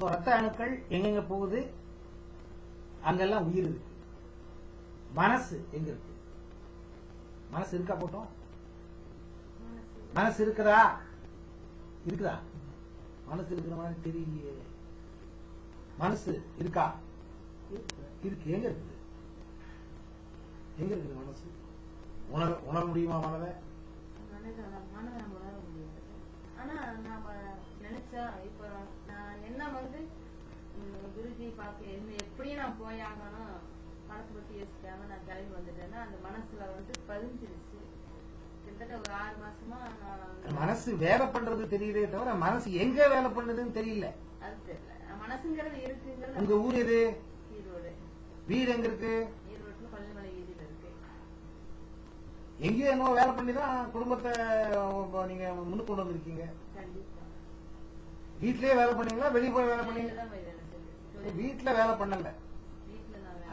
ரத்த அணுக்கள் எங்கெங்க போகுது, அங்கெல்லாம் உயிர் இருக்கு. மனசு எங்க இருக்கு? மனசு இருக்கா? போட்டோம். மனசு இருக்குதா? இருக்குதா? மனசு இருக்கிற மாதிரி தெரியலையே. மனசு இருக்கா? இருக்கு. எங்க இருக்குது? எங்க இருக்குது மனசு? உணர முடியுமா மனதை? ஆனா நாம நினைச்சா இப்ப நான் என்ன குருஜி பார்க்க எப்படியும் நான் போயாகணும் மனசை பத்தி யோசிக்காம நான் கிளம்பி வந்துட்டேன்னா அந்த மனசுல பதிஞ்சிருச்சு. கிட்டத்தட்ட ஒரு 6 மாசமா மனசு வேலை பண்றது தெரியுதே தவிர மனசு எங்க வேலை பண்ணுதுன்னு தெரியல. அது தெரியல. மனசுங்கிறது இருக்குங்கிறது. உங்க ஊர் எது? ஈரோடு. வீடு எங்க இருக்கு? ஈரோட்டுல பள்ளிமலை வீதியில இருக்கு. எங்கேயோ என்ன வேலை பண்ணிதான் குடும்பத்தை நீங்க முன்னுக்கு கொண்டு வந்திருக்கீங்க. வீட்லயே வேலை பண்ணீங்களா? வெளியே போய் வேலை பண்ணீங்களா? வீட்டுல வேலை பண்ணல.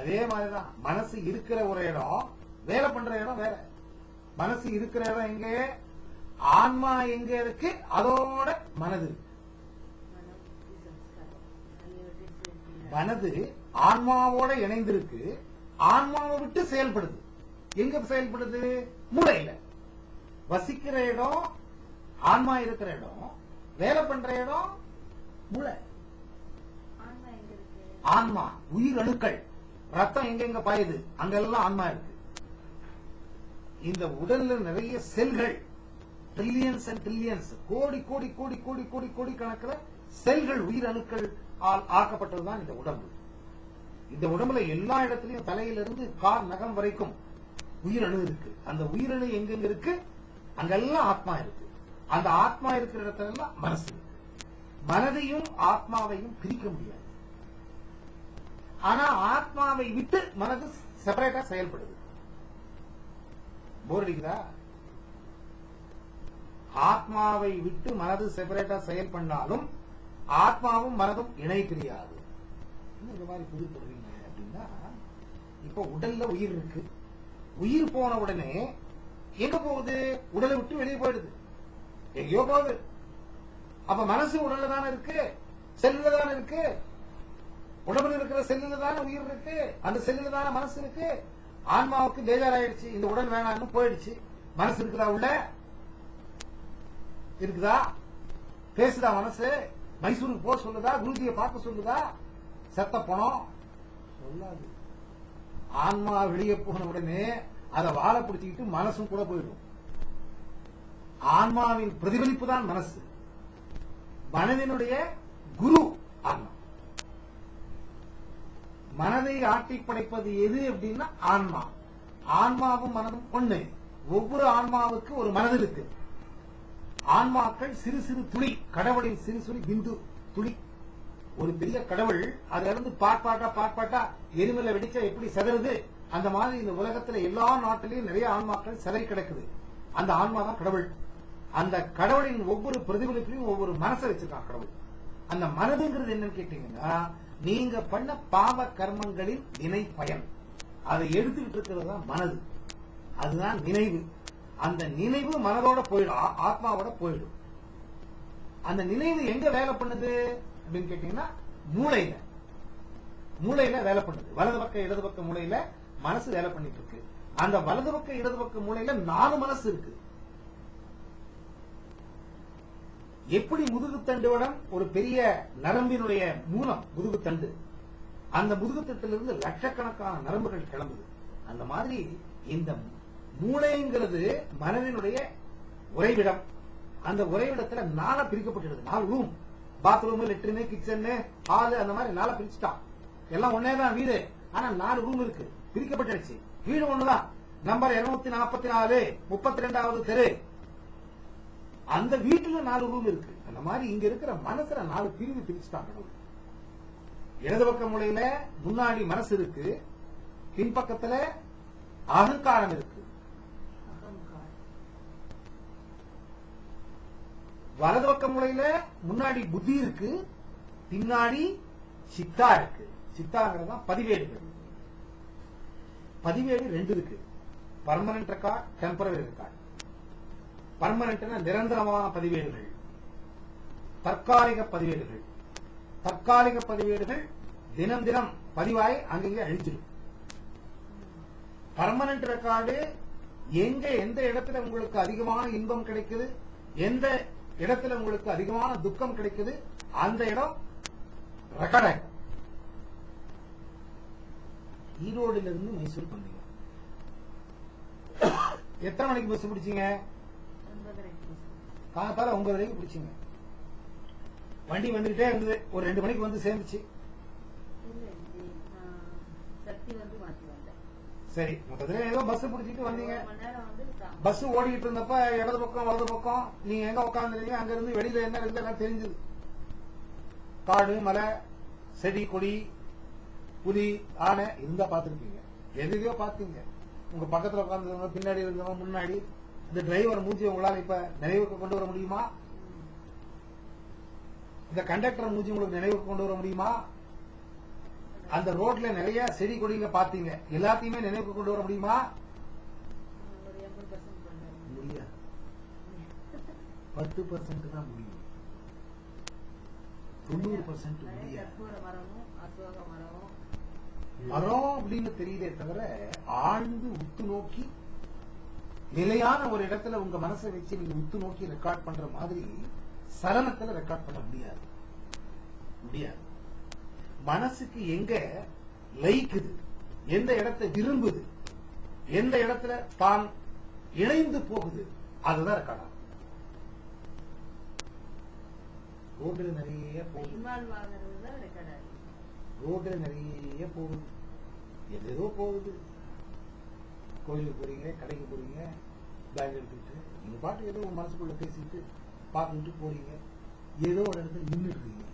அதே மாதிரிதான் மனசு இருக்கிற ஒரு இடம், வேலை பண்ற இடம் வேற. மனசு இருக்கிற இடம் எங்க? ஆன்மா எங்க இருக்கு? அதோட மனது இருக்கு. மனது ஆன்மாவோட இணைந்திருக்கு. ஆன்மாவை விட்டு செயல்படுது. எங்க செயல்படுது? மூளையில. வசிக்கிற இடம் ஆன்மா இருக்கிற இடம், வேலை பண்ற இடம் மூளை. ஆன்மா உயிர் அணுக்கள், ரத்தம் எங்க பாயுது, அங்கெல்லாம் ஆன்மா இருக்கு. இந்த உடல்ல நிறைய செல்கள், ட்ரில்லியன்ஸ் அண்ட் ட்ரில்லியன்ஸ், கோடி கோடி கோடி கோடி கோடி கோடி கணக்கில் செல்கள், உயிர் அணுக்கள் ஆக்கப்பட்டதுதான் இந்த உடம்பு. இந்த உடம்புல எல்லா இடத்துலயும் தலையிலிருந்து கால் நகம் வரைக்கும் உயிரணு இருக்கு. அந்த உயிரணு எங்கெங்க இருக்கு? அங்கெல்லாம் ஆத்மா இருக்கு. அந்த ஆத்மா இருக்கிற இடத்துல எல்லாம் மனசு இருக்கு. மனதையும் ஆத்மாவையும் பிரிக்க முடியாது. ஆனா ஆத்மாவை விட்டு மனது செப்பரேட்டா செயல்படுது. போர் அடிக்குதா? ஆத்மாவை விட்டு மனது செப்பரேட்டா செயல் பண்ணாலும் ஆத்மாவும் மனதும் இணை பிரியாது. இந்த மாதிரி புரிப்படுறீங்க அப்படின்னா, இப்ப உடல்ல உயிர் இருக்கு. உயிர் போன உடனே எங்க போகுது? உடலை விட்டு வெளியே போயிடுது, எங்கேயோ போகுது. அப்ப மனசு உடல்ல தானே இருக்கு, செல்லுல தானே இருக்கு. உடம்புல இருக்கிற செல்லுல தானே உயிர் இருக்கு, அந்த செல்லுல தானே மனசு இருக்கு. ஆன்மாவுக்கு பேஜாராயிடுச்சு, இந்த உடல் வேணாம்னு போயிடுச்சு. மனசு இருக்குதா? உள்ள இருக்குதா? பேசுதா மனசு? மைசூருக்கு போக சொல்லுதா? குருஜியை பார்க்க சொல்லுதா? செத்த பணம் சொல்லாது. ஆன்மா வெளியே போன உடனே அதை வாழை பிடிச்சிக்கிட்டு மனசும் கூட போயிடும். ஆன்மாவின் பிரதிபலிப்பு தான் மனசு. மனதினுடைய குரு ஆன்மா. மனதை ஆட்டி படைப்பது எது அப்படின்னா ஆன்மா. ஆன்மாவும் மனதும் ஒண்ணு. ஒவ்வொரு ஆன்மாவுக்கு ஒரு மனது இருக்கு. ஆன்மாக்கள் சிறு சிறு துளி, கடவுளின் சிறு சிறு பிந்து துளி. ஒரு பெரிய கடவுள், அதுல இருந்து பாட்பாட்டா எரிமலை வெடிச்சா எப்படி செதறுது, அந்த மாதிரி இந்த உலகத்துல எல்லா நாட்டிலையும் நிறைய ஆன்மாக்கள் சிதறி கிடக்குது. அந்த ஆன்மா தான் கடவுள். அந்த கடவுளின் ஒவ்வொரு பிரதிபலிப்பிலையும் ஒவ்வொரு மனசை வச்சிருக்கான் கடவுள். அந்த மனதுங்கிறது என்னன்னு கேட்டீங்கன்னா, நீங்க பண்ண பாவ கர்மங்களின் வினை பயன், அதை எடுத்துக்கிட்டு இருக்கிறது தான் மனது. அதுதான் நினைவு. அந்த நினைவு மனதோட போயிடும், ஆத்மாவோட போயிடும். அந்த நினைவு எங்க வேலை பண்ணுது அப்படின்னு கேட்டீங்கன்னா, மூளையில. மூளையில வேலை பண்ணுது. வலது பக்க இடது பக்க மூளையில மனசு வேலை பண்ணிட்டு இருக்கு. அந்த வலது பக்க இடது பக்க மூளையில 4 மனசு இருக்கு. எப்படி முதுகுத்தண்டுடன் ஒரு பெரிய நரம்பினுடைய மூலம் முதுகுத்தண்டு, அந்த முதுகுத்தண்டிலிருந்து லட்சக்கணக்கான நரம்புகள் கிளம்புது. அந்த மாதிரி இந்த மூளைங்கிறது மனதினுடைய உறைவிடம். அந்த உறைவிடத்துல 4 பிரிக்கப்பட்டிருக்கு. 4 room, bathroom, latrine, kitchen, hall, அந்த மாதிரி 4 பிரிச்சுட்டான். எல்லாம் ஒன்னேதான் வீடு, ஆனா 4 ரூம் இருக்கு, பிரிக்கப்பட்டுருச்சு. வீடு ஒண்ணுதான், நம்பர் 244, 32வது தெரு. அந்த வீட்டுல 4 ரூம் இருக்கு. அந்த மாதிரி இங்க இருக்கிற மனசுல 4 பிரிவு பிரிச்சுட்டாங்க. இடது பக்க மூலையில முன்னாடி மனசு இருக்கு, பின்பக்கத்துல அகங்காரம் இருக்கு. வலது பக்க மூலையில முன்னாடி புத்தி இருக்கு, பின்னாடி சித்தா இருக்கு. சித்தாங்கிறது பதிவேடுகள். பதிவேடு 2 இருக்கு, permanent record, temporary record. Permanent நிரந்தரமான பதிவேடுகள், தற்காலிக பதிவேடுகள். தற்காலிக பதிவேடுகள் தினம் தினம் பதிவாய் அங்கங்கே அழிச்சிடும். பர்மனன்ட் ரெக்கார்டு எங்க எந்த இடத்துல உங்களுக்கு அதிகமான இன்பம் கிடைக்குது, எந்த இடத்துல உங்களுக்கு அதிகமான துக்கம் கிடைக்குது, அந்த இடம் ரெக்கார்ட் ஆகும். ஈரோடுல இருந்து மைசூர் வந்தீங்க, எத்தனை மணிக்கு பஸ் பிடிச்சீங்க? காத்தால 9 வரைக்கும் பிடிச்சீங்க. வண்டி வந்துகிட்டே இருந்தது, ஒரு 2 மணிக்கு வந்து சேர்ந்துச்சு. சரி, மொத்தத்துல ஏதோ பஸ் பிடிச்சிட்டு வந்தீங்க. பஸ் ஓடிட்டு இருந்தப்ப இடது பக்கம் வலது பக்கம் நீங்க எங்க உட்காந்துருந்தீங்க, அங்க இருந்து வெளியில என்ன இருக்குன்னு தெரிஞ்சது. காடு, மலை, செடி, கொடி, புலி, ஆனை இருந்தா பாத்துருப்பீங்க. எதையோ பாத்தீங்க. உங்க பக்கத்துல உட்காந்துருந்தவங்க, பின்னாடி இருந்தவங்க, முன்னாடி இந்த டிரைவர் மூஞ்சி உங்களால இப்ப நினைவுக்கு கொண்டு வர முடியுமா? இந்த கண்டக்டர் மூஞ்சி உங்களுக்கு நினைவுக்கு கொண்டு வர முடியுமா? அந்த ரோட்ல நிறைய செடி கொடிங்க பாத்தீங்க, எல்லாத்தையுமே நினைவுக்கு கொண்டு வர முடியுமா? முடியாது. 10% தான் முடியும், 90% முடியாது. மரம் அப்படின்னு தெரியுதே தவிர ஆழ்ந்து உத்து நோக்கி நிலையான ஒரு இடத்துல உங்க மனசை வச்சு நீங்க உத்து நோக்கி ரெக்கார்ட் பண்ற மாதிரி சலனத்துல ரெக்கார்ட் பண்ண முடியாது. முடியாது. மனசுக்கு எங்க லயிக்குது, எந்த இடத்தை விரும்புது, எந்த இடத்துல தான் இணைந்து போகுது, அதுதான் ரெக்கார்ட் ஆகும். ரோட்ல நிறைய போகுது, ரோட்ல நிறைய போகுது, எதோ போகுது. கோயிலுக்கு போறீங்க, கடைக்கு போறீங்க, பேக் எடுத்துக்கிட்டு நீங்க பாட்டு ஏதோ உங்க மனசுக்குள்ள பேசிட்டு பார்த்துட்டு போறீங்க, ஏதோ ஒரு இடத்துல நின்றுட்டு இருக்கீங்க.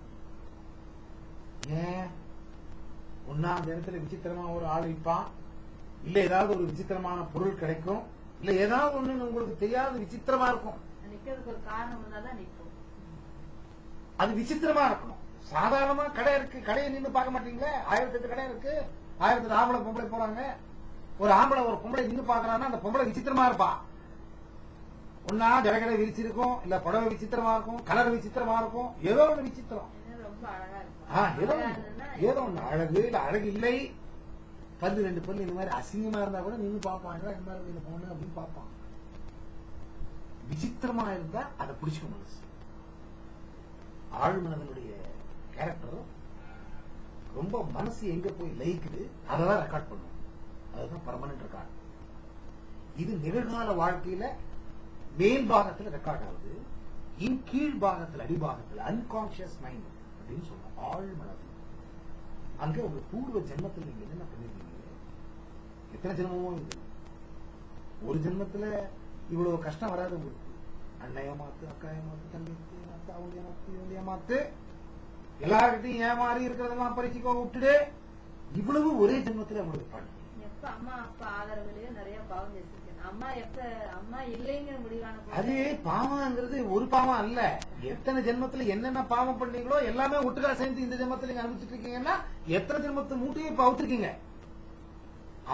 ஏன் ஒன்னா அந்த இடத்துல விசித்திரமா ஒரு ஆள் வைப்பான், இல்ல ஏதாவது ஒரு விசித்திரமான பொருள் கிடைக்கும், இல்ல ஏதாவது ஒண்ணு உங்களுக்கு தெரியாத விசித்திரமா இருக்கும். அது விசித்திரமா இருக்கணும். சாதாரணமா கடை இருக்கு, கடையை நின்று பார்க்க மாட்டீங்களே? 1008 கடை இருக்கு, 1008 ஆம்பளை பொம்பளை போறாங்க. ஒரு ஆம்பளை ஒரு பொம்பளை நின்று பாக்குறான்னா அந்த பொம்பளை விசித்திரமா இருப்பா. ஒன்னா ஜடகடை விரிச்சிருக்கும், இல்ல புடவை விசித்திரமா இருக்கும், கலர் விசித்திரமா இருக்கும், ஏதோ ஒண்ணு விசித்திரம். ஏதோ ஒண்ணு அழகு, இல்ல அழகு இல்லை, பல்லு 2 பல்லு இந்த மாதிரி அசிங்கமா இருந்தா கூட நின்று பார்ப்பான், இந்த மாதிரி போன அப்படின்னு பார்ப்பான். விசித்திரமா இருந்தா அதை பிடிச்சுக்க மனசு. ஆழ்மனதனுடைய கேரக்டர் ரொம்ப மனசு எங்க போய் லயிக்குது அதான் ரெக்கார்ட் பண்ணும். அதுதான் பர்மனன்ட் ரெக்கார்ட். இது நிகழ்கால வாழ்க்கையில மேல் பாகத்துல ரெக்கார்ட் ஆகுது, கீழ் பாகத்துல அடிபாகத்துல அன்கான்சியஸ் மைண்ட் அப்படின்னு சொல்றோம். ஆழ்மனது அங்க உங்க பூர்வ ஜென்மத்தில் நீங்க என்ன பண்ணிருக்கீங்க, எத்தனை ஜென்மமோ இது. ஒரு ஜென்மத்துல இவ்வளவு கஷ்டம் வராது உங்களுக்கு. அண்ணன் ஏமாத்து, அக்கா ஏமாத்து, தம்பி ஏமாத்து, அவங்க ஏமாத்து, இவங்க ஏமாத்து, எல்லார்கிட்டையும் ஏமாறி இருக்கிறதெல்லாம் பறிச்சுக்கோ விட்டுடு. இவ்வளவு ஒரே ஜென்மத்துல உங்களுக்கு பண்ணு. அம்மா அப்பா ஆதரவுலயே நிறைய பாவம் செஞ்சிருக்கேன். அம்மா அம்மா இல்லைங்கிற முடிவான அது பாவம்ங்கிறது ஒரு பாவம் அல்ல. எத்தனை ஜென்மத்துல என்னென்ன பாவம் பண்ணீங்களோ எல்லாமே ஒட்டுக்கா சேர்ந்து இந்த ஜென்மத்துல நீங்க அனுப்பிச்சிட்டு இருக்கீங்கன்னா எத்தனை ஜென்மத்தை மூட்டையும் இப்ப அவுத்திருக்கீங்க.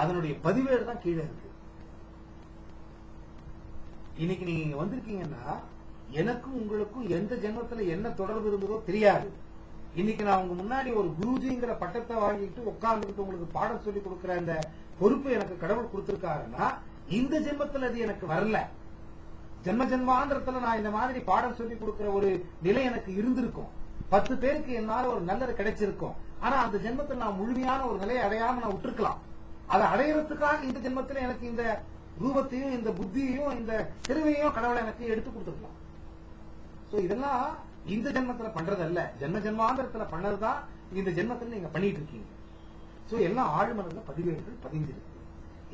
அதனுடைய பதிவேடு தான் கீழே இருக்கு. இன்னைக்கு நீங்க வந்திருக்கீங்கன்னா எனக்கும் உங்களுக்கும் எந்த ஜென்மத்துல என்ன தொடர்பு இருந்ததோ தெரியாது. இன்னைக்கு நான் உங்க முன்னாடி ஒரு குருஜிங்கிற பட்டத்தை வாங்கிட்டு உட்கார்ந்துட்டு உங்களுக்கு பாடம் சொல்லி கொடுக்கிற அந்த பொறுப்பு எனக்கு கடவுள் கொடுத்திருக்காருன்னா இந்த ஜென்மத்துல அது எனக்கு வரல. ஜென்ம ஜென்மாந்திரத்துல நான் இந்த மாதிரி பாடம் சொல்லி கொடுக்கிற ஒரு நிலை எனக்கு இருந்திருக்கும். 10 பேருக்கு என்னால ஒரு நல்லது கிடைச்சிருக்கும். ஆனா அந்த ஜென்மத்தில் நான் முழுமையான ஒரு நிலையை அடையாம நான் விட்டுருக்கலாம். அதை அடையறதுக்காக இந்த ஜென்மத்துல எனக்கு இந்த ரூபத்தையும் இந்த புத்தியையும் இந்த திறமையும் கடவுளை எனக்கு எடுத்து கொடுத்துருக்கலாம். சோ இதெல்லாம் இந்த ஜென்மத்துல பண்றது அல்ல, ஜென்ம ஜென்மாந்திரத்துல பண்ணதுதான் இந்த ஜென்மத்துல நீங்க பண்ணிட்டு இருக்கீங்க. சோ எல்லாம் ஆழ்மனதுல பதிவேடுகள் பதிஞ்சிருக்கு.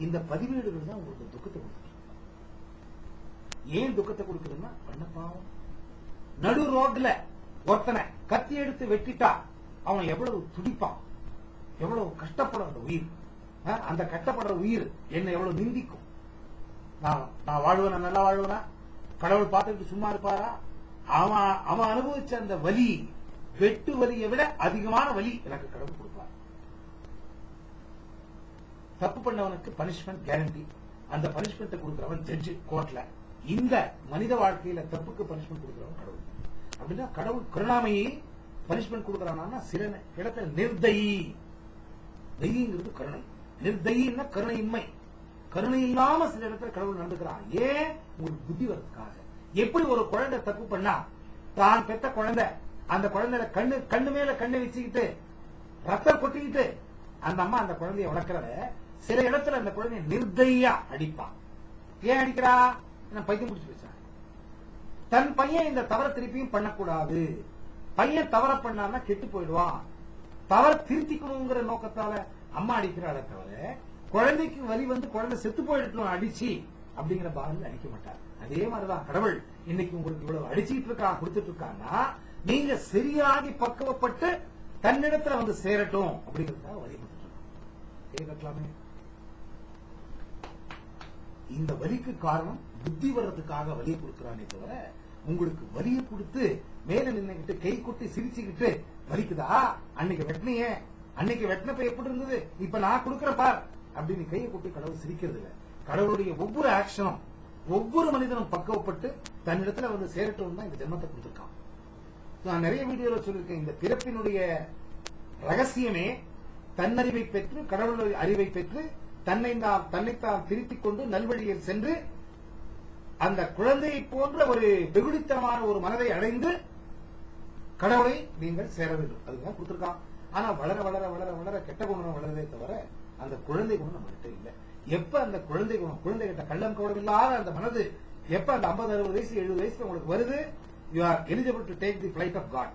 இந்த பதிவேடுகள் தான் உங்களுக்கு துக்கத்தை கொடுக்குது. ஏன் துக்கத்தை கொடுக்குதுன்னா பண்ண பாவம். நடு ரோட்ல ஒருத்தனை கத்தி எடுத்து வெட்டிட்டா அவன் எவ்வளவு துடிப்பான், எவ்வளவு கஷ்டப்படும் அந்த உயிர். அந்த கஷ்டப்படுற உயிர் என்ன எவ்வளவு நிந்திக்கும். நான் வாழ்வேனா, நல்லா வாழ்வேனா, கடவுள் பார்த்துட்டு சும்மா இருப்பாரா? அவன் அனுபவிச்ச அந்த வலி, வெட்டு வலியை விட அதிகமான வலி எனக்கு கடவுள் கொடுப்பார். தப்பு பண்ணவனுக்கு பனிஷ்மெண்ட் கேரண்டி. அந்த பனிஷ்மெண்ட் கொடுக்கிறவன் ஜட்ஜி கோர்ட்ல. இந்த மனித வாழ்க்கையில தப்புக்கு பனிஷ்மெண்ட் கொடுக்கிறவன் கடவுள். அப்படின்னா கடவுள் கருணாமையை பனிஷ்மெண்ட் கொடுக்கறானா சில இடத்துல நிர்தயி. தயிங்கிறது கருணை. நிர்தயின்னா கருணையின்மை. கருணை இல்லாம சில இடத்துல கடவுள் நடந்துக்கிறான். ஏன்? உங்களுக்கு புத்தி வரதுக்காக. எப்படி ஒரு குழந்தை தப்பு பண்ணா, தான் பெத்த குழந்தை அந்த குழந்தைய கண்ணு மேல கண்ணை வச்சுக்கிட்டு ரத்தம் கொட்டிக்கிட்டு அந்த அம்மா அந்த குழந்தைய வளர்க்கிறத சில இடத்துல அந்த குழந்தைய நிர்தயா அடிப்பான். ஏன் அடிக்கிறா? பைத்தியம் முடிச்சு வச்சா. தன் பையன் இந்த தவற திருப்பியும் பண்ணக்கூடாது. பையன் தவற பண்ணான்னா கெட்டு போயிடுவான். தவற திருத்திக்கணுங்கிற நோக்கத்தால அம்மா அடிக்கிறாளே தவிர குழந்தைக்கு வலி வந்து குழந்தை செத்து போயிடணும் அடிச்சு அப்படிங்கிற பாடல அடிக்க மாட்டார். அதே மாதிரிதான் கடவுள் இன்னைக்கு உங்களுக்கு இவ்வளவு அடிச்சுட்டு இருக்கா, கொடுத்துட்டு இருக்காங்கன்னா நீங்க சரியாகி பக்குவப்பட்டு தன்னிடத்துல வந்து சேரட்டும் அப்படிங்கிறதுக்காக வலி கொடுத்துட்டு கட்டலாமே. இந்த வலிக்கு காரணம் புத்தி வர்றதுக்காக வலியை கொடுக்கிறானே தவிர உங்களுக்கு வலியை கொடுத்து மேல நின்னுகிட்டு கை கொட்டி சிரிச்சுக்கிட்டு வலிக்குதா அன்னைக்கு வெட்டினியே, அன்னைக்கு வெட்டினப்ப எப்படி இருந்தது, இப்ப நான் கொடுக்கிற பார் அப்படின்னு கையை கொட்டி கடவுள் சிரிக்கிறது இல்ல. கடவுளுடைய ஒவ்வொரு ஆக்ஷனும் ஒவ்வொரு மனிதனும் பக்குவப்பட்டு தன்னிடத்துல வந்து சேரட்டும் தான் இந்த ஜென்மத்தை கொடுத்திருக்கான். நான் நிறைய வீடியோல சொல்லியிருக்கேன். இந்த பிறப்பினுடைய ரகசியமே தன்னறிவை பெற்று கடவுள் அறிவை பெற்று தன்னைத்தான் திருத்திக் கொண்டு நல்வழியில் சென்று அந்த குழந்தையை போன்ற ஒரு வெகுளித்தனமான ஒரு மனதை அடைந்து கடவுளை நீங்கள் சேர வேண்டும். அதுதான் கொடுத்திருக்கான். ஆனா வளர வளர வளர வளர கெட்ட குணம் வளரதே தவிர அந்த குழந்தை குணம் நம்ம கிட்ட இல்ல. எப்ப அந்த குழந்தை குணம், குழந்தை கிட்ட கள்ளம் கவடம் இல்லாத அந்த மனது எப்ப அந்த 50, 60 வயசு 70 வயசுல உங்களுக்கு வருது, you are eligible to take the flight of God.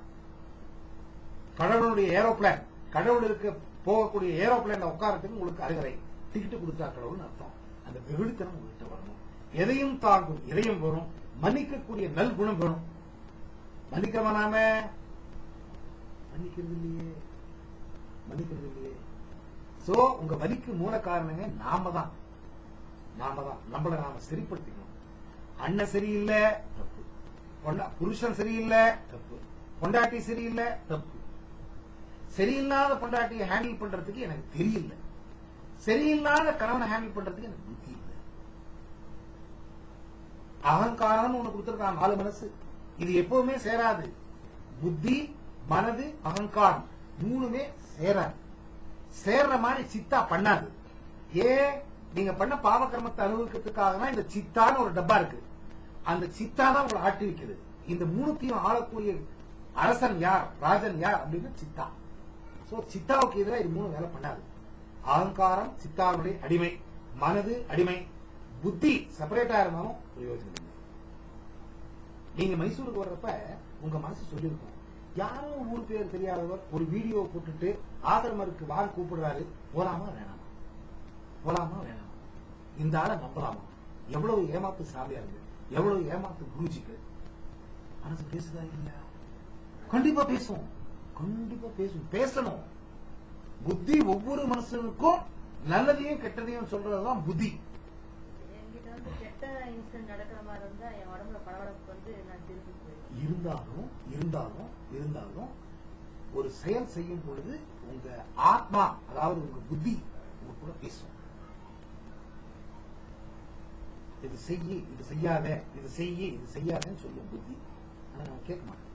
கடவுளுடைய ஏரோப்ளேன், கடவுள் இருக்க போகக்கூடிய ஏரோப்ளேன்ல உட்காரத்துக்கு உங்களுக்கு அருகரை டிக்கெட் கொடுத்தா கடவுள்னு அர்த்தம். அந்த வெகுளித்தனம் உங்ககிட்ட வரணும். எதையும் தாங்கும் இதயம் வரும். மன்னிக்கக்கூடிய நல் குணம் வரும். மன்னிக்கிறவனாம மன்னிக்கிறது இல்லையே, மன்னிக்கிறது இல்லையே. சோ உங்க வலிக்கு மூல காரணங்க நாம தான். நம்மள நாம சரிப்படுத்திக்கணும். அண்ணன் சரியில்லை தப்பு, புருஷன் சரியில்லை தப்பு, பொண்டாட்டி சரியில்லை தப்பு. சரியில்லாத பொண்டாட்டியை ஹேண்டில் பண்றதுக்கு எனக்கு தெரியல, சரியில்லாத கணவனை ஹேண்டில் பண்றதுக்கு எனக்கு புத்தி இல்லை. அகங்காரம் ஒண்ணு கொடுத்திருக்கான் 4 மனசு. இது எப்பவுமே சேராது. புத்தி, மனது, அகங்காரம் 3மே சேராது. சேர்ற மாதிரி சித்தா பண்ணாது. நீங்க பண்ண பாவ கர்மத்தை அனுபவிக்கிறதுக்காக தான் இந்த சித்தான்னு ஒரு டப்பா இருக்கு. அந்த சித்தா தான் உங்களை ஆட்டி வைக்கிறது. இந்த 3த்தையும் ஆளக்கூடிய அரசன் யார், ராஜன் யார் அப்படின்னு சித்தா. சோ சித்தாவுக்கு எதிராக இது 3 வேலை பண்ணாது. அகங்காரம் சித்தாவுடைய அடிமை, மனது அடிமை, புத்தி செப்பரேட்டா இருந்தாலும் பிரயோஜனம் இல்லை. நீங்க மைசூருக்கு வர்றப்ப உங்க மனசு சொல்லிருக்கும், யாரோ ஊர் பேர் தெரியாதவர் ஒரு வீடியோ போட்டுட்டு ஆசிரமருக்கு வாங்க கூப்பிடுறாரு, போலாமா வேணாமா, போலாமா வேணாமா, இந்த ஆளை நம்பலாமா, எவ்வளவு ஏமாத்து சாமியா இருக்கு, எவ்வளவு ஏமாத்து குருஜிக்கு. மனசு பேசுதா இல்லையா? கண்டிப்பா பேசும், கண்டிப்பா பேசும், பேசணும். புத்தி ஒவ்வொரு மனுஷனுக்கும் நல்லதையும் கெட்டதையும் சொல்றதுதான் புத்தி. என்கிட்ட வந்து கெட்ட இன்சிடென்ட் நடக்கிற மாதிரி இருந்தா என் உடம்புல படபடப்பு வந்து நான் திருப்பி இருந்தாலும் ஒரு செயல் செய்யும் பொழுது உங்க ஆத்மா, அதாவது உங்க புத்தி உங்க கூட பேசும். இது செய்ய, இது செய்யாத, இது செய்ய, இது செய்யாதன்னு சொல்லும் புத்தி. ஆனா நம்ம கேட்க மாட்டோம்.